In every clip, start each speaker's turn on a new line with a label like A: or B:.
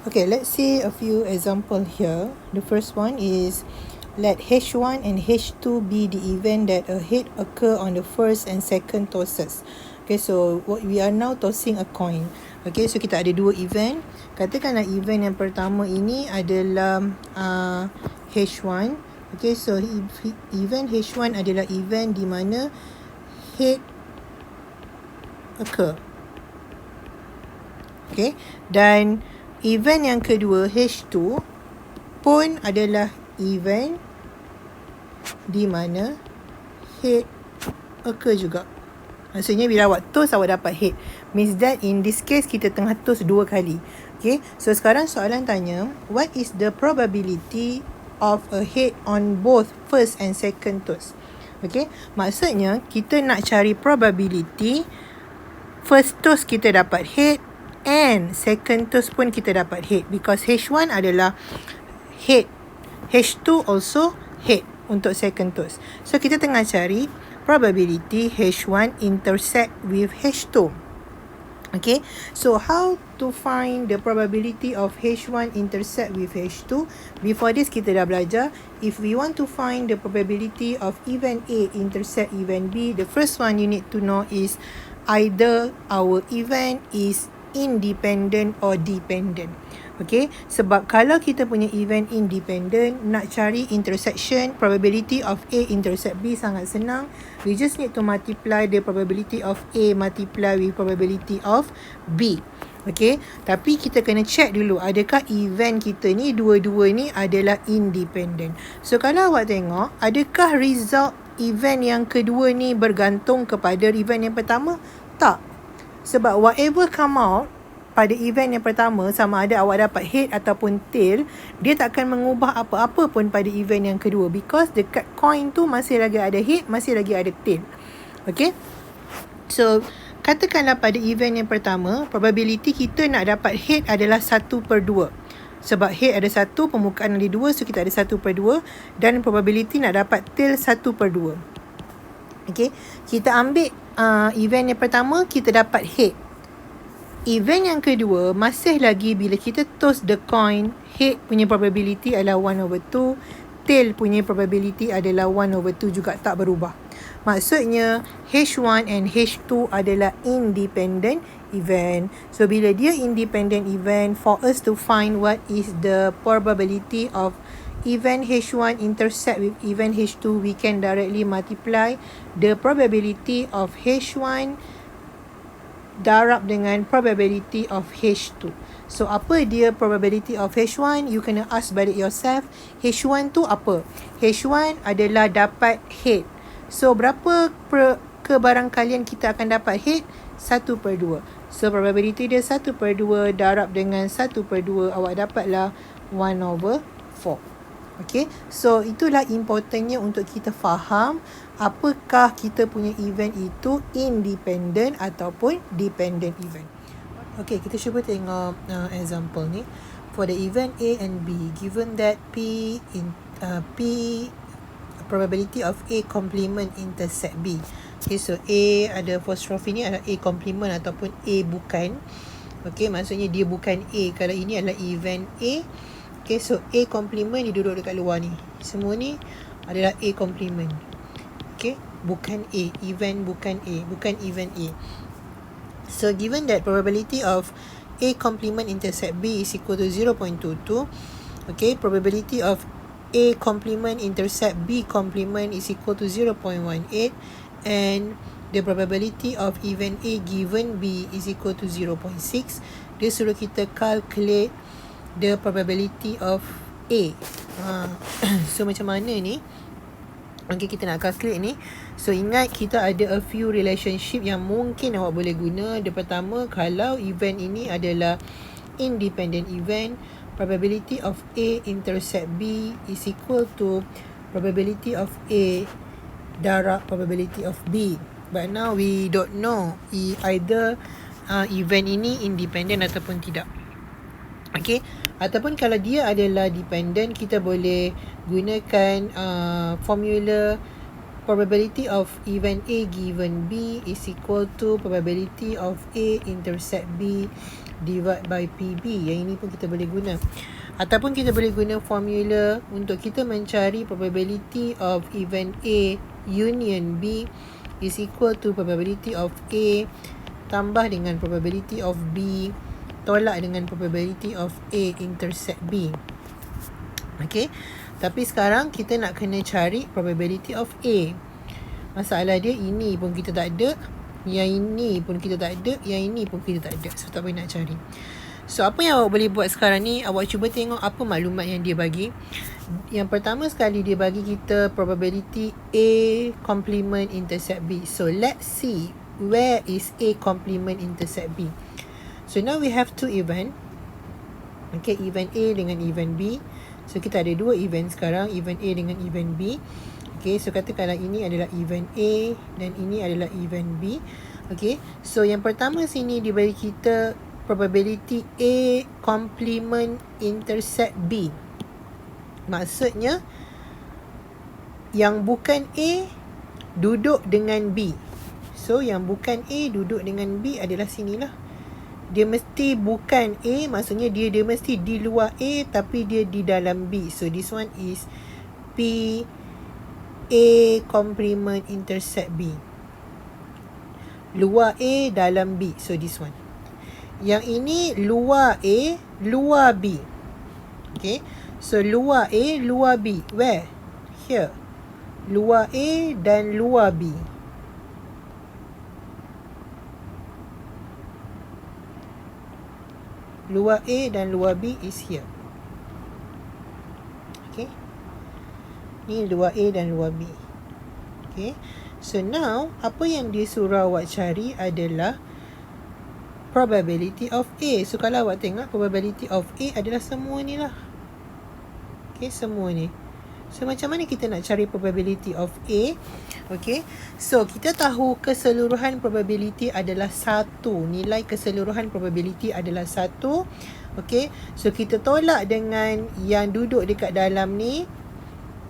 A: Okay, let's see a few example here. The first one is, let H1 and H2 be the event that a head occur on the first and second tosses. Okay, so we are now tossing a coin. Okay, so kita ada dua event. Katakanlah event yang pertama ini adalah H1. Okay, so event H1 adalah event di mana head occur. Okay, dan event yang kedua H2 pun adalah event di mana head occur juga. Maksudnya bila awak toss awak dapat head. Means that in this case kita tengah toss dua kali. Okay, so sekarang soalan tanya, what is the probability of a head on both first and second toss? Okay, maksudnya kita nak cari probability first toss kita dapat head and second toss pun kita dapat head, because H1 adalah head, H2 also head untuk second toss. So kita tengah cari probability H1 intersect with H2. Okay, so how to find the probability of H1 intersect with H2? Before this kita dah belajar, if we want to find the probability of event A intersect event B, the first one you need to know is either our event is independent or dependent. Okay, sebab kalau kita punya event independent, nak cari intersection probability of A intersect B sangat senang. We just need to multiply the probability of A multiply with probability of B. Okay, tapi kita kena check dulu adakah event kita ni dua-dua ni adalah independent. So kalau awak tengok, adakah result event yang kedua ni bergantung kepada event yang pertama? Tak. Sebab whatever come out pada event yang pertama, sama ada awak dapat head ataupun tail, dia tak akan mengubah apa-apa pun pada event yang kedua, because dekat coin tu masih lagi ada head, masih lagi ada tail. Okay, so katakanlah pada event yang pertama, probability kita nak dapat head adalah 1/2. Sebab head ada 1, permukaan ada 2, so kita ada 1/2, dan probability nak dapat tail 1/2. Okay, kita ambil event yang pertama, kita dapat head. Event yang kedua, masih lagi bila kita toss the coin, head punya probability adalah 1/2, tail punya probability adalah 1/2 juga, tak berubah. Maksudnya H1 and H2 adalah independent event. So bila dia independent event, for us to find what is the probability of event H1 intersect with event H2, we can directly multiply the probability of H1 darab dengan probability of H2. So apa dia probability of H1? You kena ask balik yourself, H1 tu apa? H1 adalah dapat head. So berapa kebarangkalian kita akan dapat head? 1/2. So probability dia 1/2 darab dengan 1/2, awak dapatlah 1/4. Okay, so itulah importantnya untuk kita faham apakah kita punya event itu independent ataupun dependent event. Okay, kita cuba tengok example ni. For the event A and B, given that P probability of A complement intersect B. Okay, so A ada apostrophe ni adalah A complement ataupun A bukan. Okay, maksudnya dia bukan A. Kalau ini adalah event A, okay, so A complement dia duduk dekat luar ni. Semua ni adalah A complement. Okay, bukan A, event bukan A, bukan event A. So given that probability of A complement intersect B is equal to 0.22, okay, probability of A complement intersect B complement is equal to 0.18, and the probability of event A given B is equal to 0.6. Dia suruh kita calculate the probability of A. So macam mana ni? Okay, kita nak calculate ni. So ingat, kita ada a few relationship yang mungkin awak boleh guna. Yang pertama, kalau event ini adalah independent event, probability of A intersect B is equal to probability of A darab probability of B. But now we don't know either event ini independent ataupun tidak. Okay, ataupun kalau dia adalah dependent, kita boleh gunakan formula probability of event A given B is equal to probability of A intersect B divided by PB. Yang ini pun kita boleh guna. Ataupun kita boleh guna formula untuk kita mencari probability of event A union B is equal to probability of A tambah dengan probability of B tolak dengan probability of A intersect B. Okay. Tapi sekarang kita nak kena cari probability of A. Masalah dia ini pun kita tak ada, yang ini pun kita tak ada, yang ini pun kita tak ada. So tak boleh nak cari. So apa yang awak boleh buat sekarang ni, awak cuba tengok apa maklumat yang dia bagi. Yang pertama sekali dia bagi kita probability A complement intersect B. So let's see where is A complement intersect B. So now we have two event. Okay, event A dengan event B. So kita ada dua event sekarang, event A dengan event B. Okay, so katakanlah ini adalah event A dan ini adalah event B. Okay, so yang pertama sini dia bagi kita probability A complement intersect B. Maksudnya yang bukan A duduk dengan B. So yang bukan A duduk dengan B adalah sinilah. Dia mesti bukan A, maksudnya dia mesti di luar A tapi dia di dalam B. So this one is P A complement intersect B. Luar A dalam B. So this one. Yang ini luar A, luar B. Okay. So luar A, luar B. Where? Here. Luar A dan luar B. Luar A dan luar B is here. Okay. Ni luar A dan luar B. Okay. So now, apa yang dia suruh awak cari adalah probability of A. So kalau awak tengok, probability of A adalah semua ni lah. Okay, semua ni. So macam mana kita nak cari probability of A? Okay, so kita tahu keseluruhan probability adalah 1. Nilai keseluruhan probability adalah 1. Okay, so kita tolak dengan yang duduk dekat dalam ni,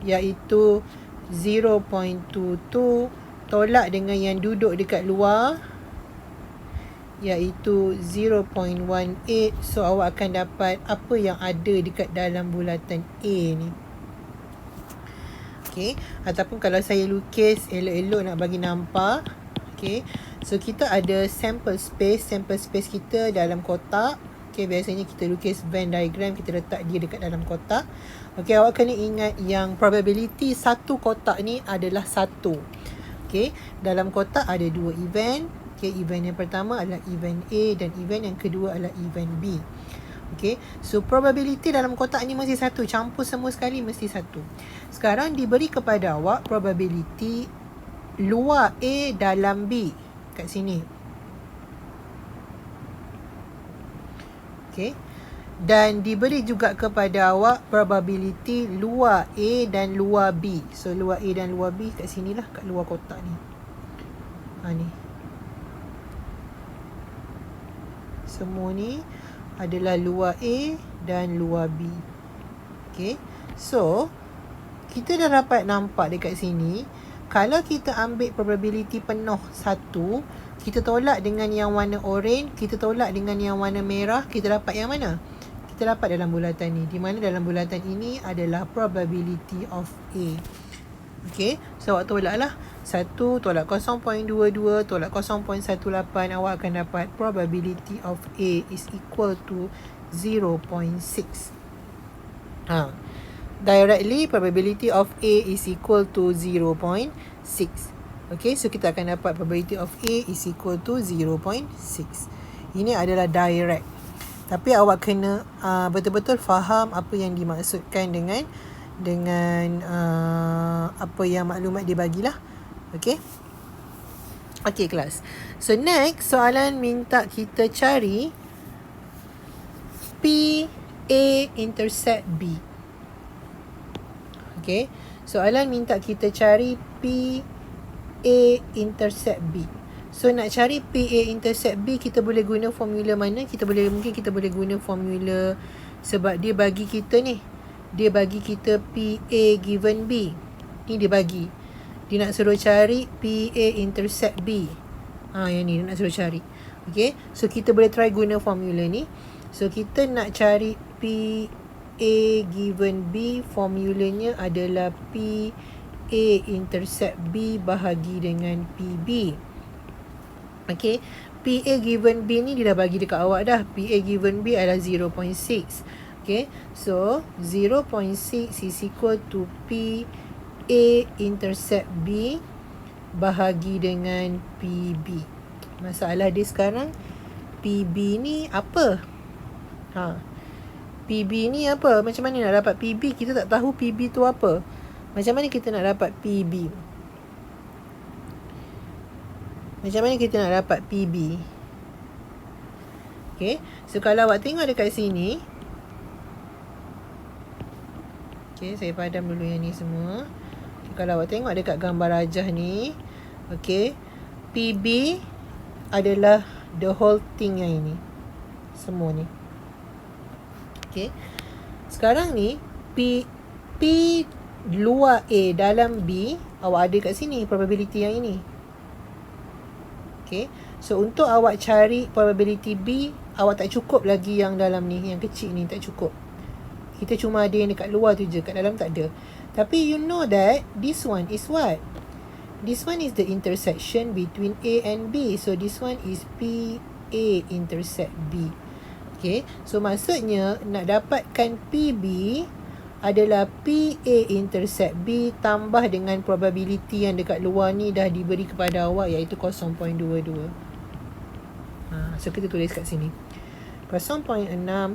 A: iaitu 0.22. Tolak dengan yang duduk dekat luar, iaitu 0.18. So awak akan dapat apa yang ada dekat dalam bulatan A ni. Okay. Ataupun kalau saya lukis elok-elok nak bagi nampak. Okay. So kita ada sample space. Sample space kita dalam kotak. Okay. Biasanya kita lukis Venn diagram. Kita letak dia dekat dalam kotak. Okay. Awak kena ingat yang probability satu kotak ni adalah 1. Okay. Dalam kotak ada dua event. Okay. Event yang pertama adalah event A. Dan event yang kedua adalah event B. Okay, so probability dalam kotak ni mesti 1. Campur semua sekali mesti 1. Sekarang diberi kepada awak probability luar A dalam B kat sini. Okay, dan diberi juga kepada awak probability luar A dan luar B. So luar A dan luar B kat sinilah, kat luar kotak ni. Ni semua ni adalah luar A dan luar B. Okay. So, kita dah dapat nampak dekat sini, kalau kita ambil probability penuh 1, kita tolak dengan yang warna oren, kita tolak dengan yang warna merah, kita dapat yang mana? Kita dapat dalam bulatan ni. Di mana dalam bulatan ini adalah probability of A. Okay. So, awak tolak lah. 1 tolak 0.22 tolak 0.18, awak akan dapat probability of A is equal to 0.6. Directly probability of A is equal to 0.6. Okay, so kita akan dapat probability of A is equal to 0.6. Ini adalah direct. Tapi awak kena betul-betul faham apa yang dimaksudkan dengan apa yang maklumat dia bagilah. Okay. Okay kelas. So next soalan minta kita cari P A intersect B. Okay. Soalan minta kita cari P A intersect B. So nak cari P A intersect B, kita boleh guna formula mana? Mungkin kita boleh guna formula, sebab dia bagi kita ni. Dia bagi kita P A given B. Ni dia bagi. Dia nak suruh cari PA intercept B. Yang ni dia nak suruh cari. Okay, so kita boleh try guna formula ni. So kita nak cari PA given B, formulanya adalah PA intercept B bahagi dengan PB. Okay, PA given B ni dia dah bagi dekat awak dah. PA given B adalah 0.6. Okay, so 0.6 is equal to PA intercept B bahagi dengan PB. Masalah dia sekarang, PB ni apa? PB ni apa? Macam mana nak dapat PB? Kita tak tahu PB tu apa. Macam mana kita nak dapat PB? Macam mana kita nak dapat PB? Okay, so kalau awak tengok dekat sini. Okay, saya padam dulu yang ni semua. Kalau awak tengok dekat gambar rajah ni, okay, PB adalah the whole thing yang ini. Semua ni. Okay. Sekarang ni, P luar A dalam B, awak ada kat sini probability yang ini. Okay. So, untuk awak cari probability B, awak tak cukup lagi yang dalam ni. Yang kecil ni tak cukup. Kita cuma ada yang dekat luar tu je. Kat dalam tak ada. Tapi you know that this one is what? This one is the intersection between A and B. So, this one is PA intercept B. Okay. So, maksudnya nak dapatkan PB adalah PA intercept B tambah dengan probability yang dekat luar ni dah diberi kepada awak, iaitu 0.22. So, kita tulis kat sini. 0.6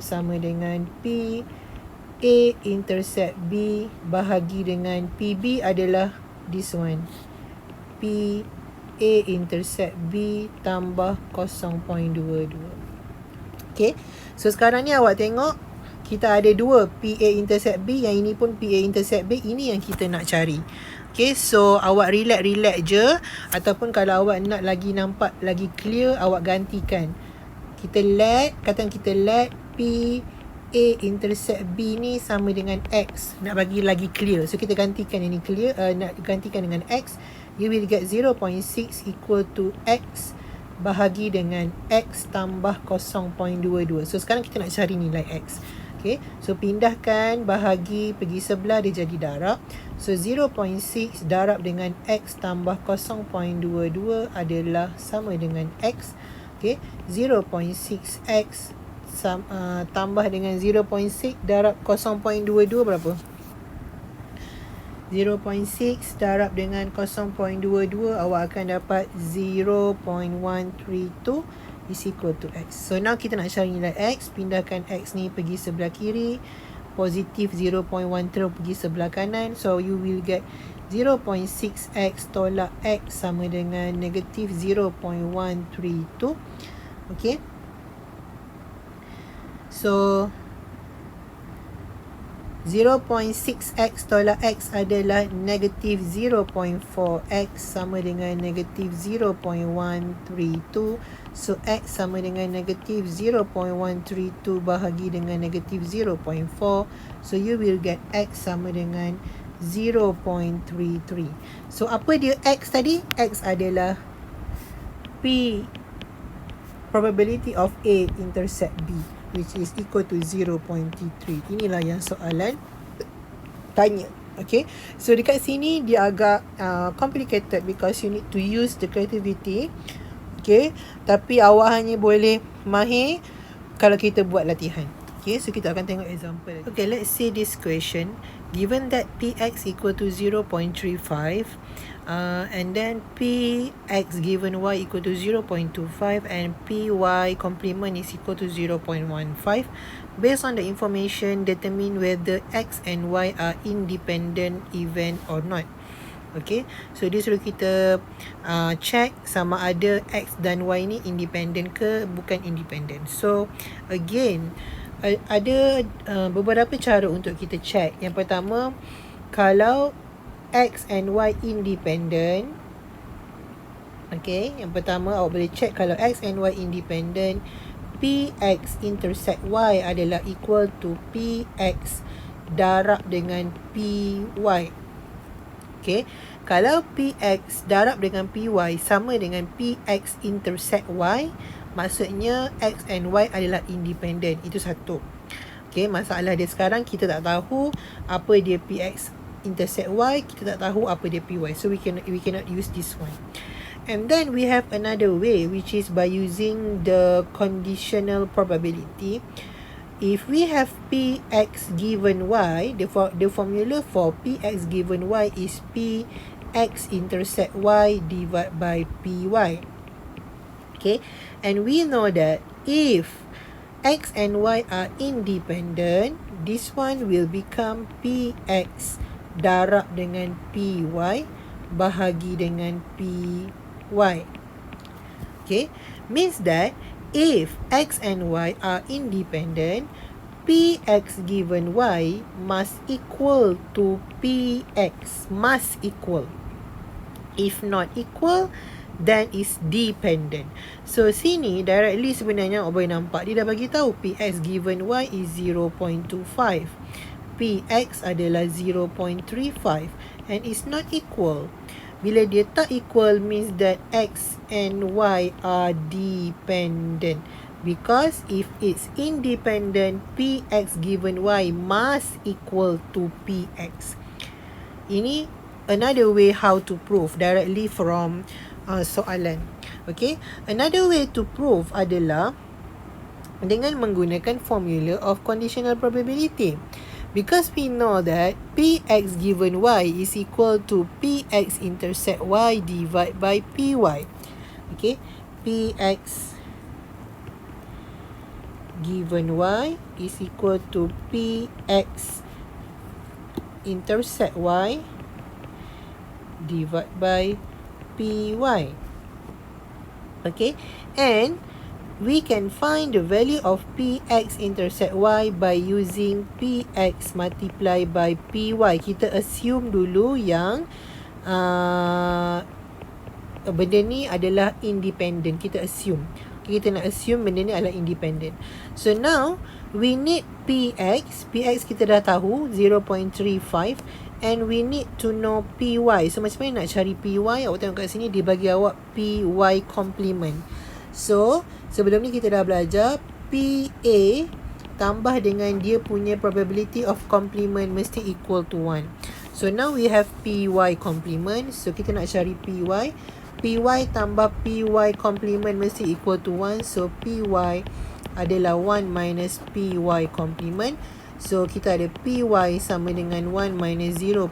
A: sama dengan PA intercept B bahagi dengan PB adalah this one. PA intercept B tambah 0.22. Okay. So, sekarang ni awak tengok, kita ada dua PA intercept B. Yang ini pun PA intercept B. Ini yang kita nak cari. Okay. So, awak relax je. Ataupun kalau awak nak lagi nampak lagi clear, awak gantikan. Katakan kita let PA intercept B ni sama dengan X. Nak bagi lagi clear. So, kita gantikan ini clear. Nak gantikan dengan X. You will get 0.6 equal to X bahagi dengan X tambah 0.22. So, sekarang kita nak cari nilai X. Okay. So, pindahkan bahagi pergi sebelah, dia jadi darab. So, 0.6 darab dengan X tambah 0.22 adalah sama dengan X. Okay. 0.6X tambah dengan 0.6 darab 0.22 berapa? 0.6 darab dengan 0.22, awak akan dapat 0.132 is equal to X. So, now kita nak cari nilai X. Pindahkan X ni pergi sebelah kiri. Positif 0.13 pergi sebelah kanan. So, you will get 0.6X tolak X sama dengan negatif 0.132. Okay. So, 0.6X tolak X adalah negatif 0.4X sama dengan negatif 0.132. So, X sama dengan negatif 0.132 bahagi dengan negatif 0.4. So, you will get X sama dengan 0.33. So, apa dia X tadi? X adalah P probability of A intercept B, which is equal to 0.33. Inilah yang soalan tanya. Okay. So, dekat sini dia agak complicated because you need to use the creativity. Okay. Tapi awak hanya boleh mahir kalau kita buat latihan. Okay. So, kita akan tengok example. Okay. Let's see this question. Given that Px equal to 0.35 and then Px given y equal to 0.25 and Py complement is equal to 0.15. Based on the information, determine whether X and Y are independent event or not. Okay, so dia suruh kita check sama ada X dan Y ni independent ke bukan independent. So again, ada beberapa cara untuk kita check. Yang pertama, kalau X and Y independent, okay, yang pertama awak boleh check kalau X and Y independent, Px intercept Y adalah equal to Px darab dengan Py. Okay, Kalau Px darab dengan Py sama dengan Px intersect Y, maksudnya X and Y adalah independent. Itu satu. Okay, masalah dia sekarang kita tak tahu apa dia Px intersect Y, kita tak tahu apa dia Py. So we cannot use this one. And then we have another way, which is by using the conditional probability. If we have Px given Y, the formula for Px given Y is Px intersect Y divided by Py. Okay, and we know that if X and Y are independent, this one will become Px darab dengan Py bahagi dengan Py. Okay, means that if X and Y are independent, Px given Y must equal to Px. Must equal. If not equal, then is dependent. So sini directly sebenarnya boleh nampak dia dah bagi tahu Px given Y is 0.25. Px adalah 0.35 and is not equal. Bila dia tak equal means that X and Y are dependent. Because if it's independent, Px given Y must equal to Px. Ini another way how to prove directly from soalan. Okay, another way to prove adalah dengan menggunakan formula of conditional probability. Because we know that Px given Y is equal to Px intersect Y divided by Py. Okay, Px given Y is equal to Px intersect Y divided by Py. Okay, and we can find the value of Px intersect Y by using Px multiply by Py. Kita assume dulu yang benda ni adalah independent. Kita assume. Kita nak assume benda ni adalah independent. So now, we need Px. Px kita dah tahu, 0.35. And we need to know Py. So macam mana nak cari Py? Awak tengok kat sini, dia bagi awak Py complement. So, sebelum ni kita dah belajar PA tambah dengan dia punya probability of complement mesti equal to 1. So, now we have PY complement. So, kita nak cari PY. PY tambah PY complement mesti equal to 1. So, PY adalah 1 minus PY complement. So, kita ada PY sama dengan 1 minus 0.15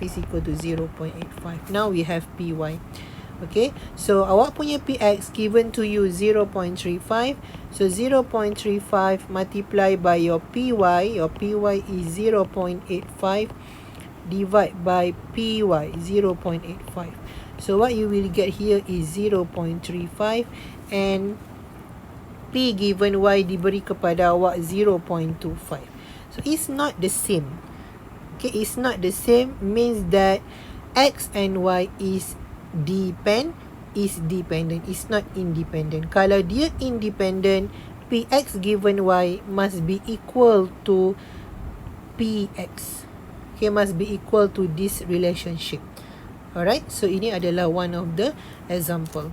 A: is equal to 0.85. Now, we have PY. Okay, so awak punya Px given to you 0.35. So 0.35 multiply by your Py. Your Py is 0.85 divide by Py 0.85. So what you will get here is 0.35 and P given Y diberi kepada awak 0.25. So it's not the same. Okay, it's not the same means that X and Y is dependent, it's not independent. Kalau dia independent, Px given Y must be equal to Px. Okay, must be equal to this relationship. Alright, so ini adalah one of the example.